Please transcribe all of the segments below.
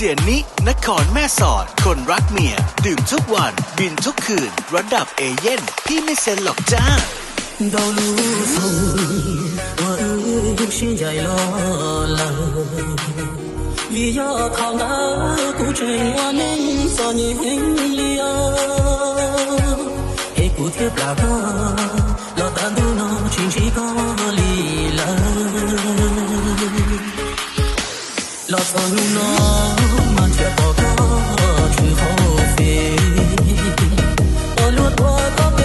สียนินครแม่สอดคนรักเมียดื่มทุกวันบินทุกคืนระดับเอเย่นพี่ไม่เซ็นหรอกจ้า道路上，我心在落泪，你要靠那古镇我能说你里啊，嘿古铁不拉个，老单独那亲戚个里了，老早路那满街跑个去后飞，我路多个背。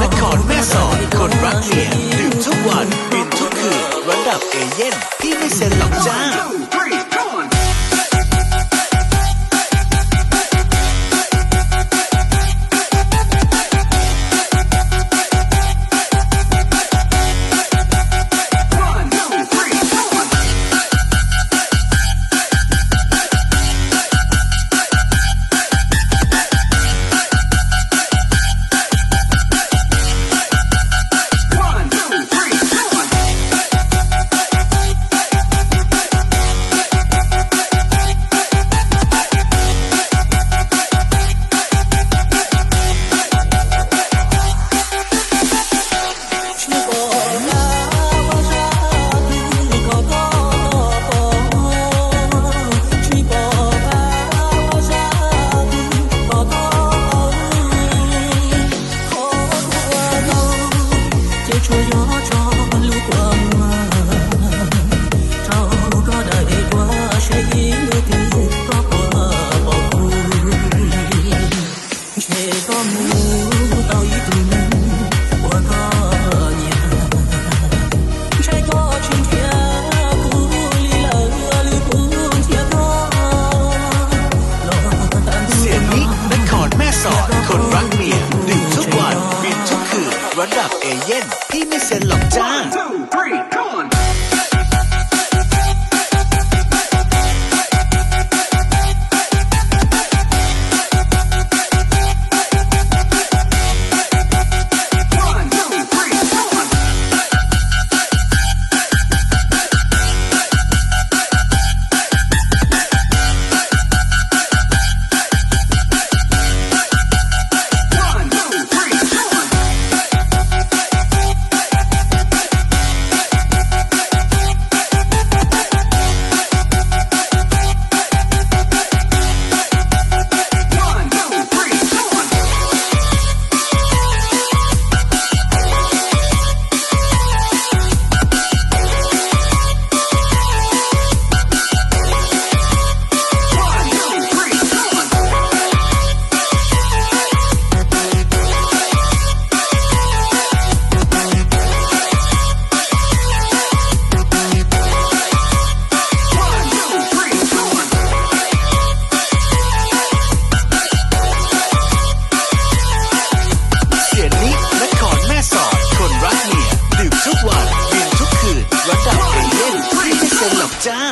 นครแม่สอดคนรักเมียดื่มทุกวันบินทุกคืนระดับเอเย่นพี่ไม่เซ็นหรอกจ้าคนรักเมียดื่มทุกวันบินทุกคืนระดับเอเย่นพี่ไม่เซ็นหรอกจ้าจ้า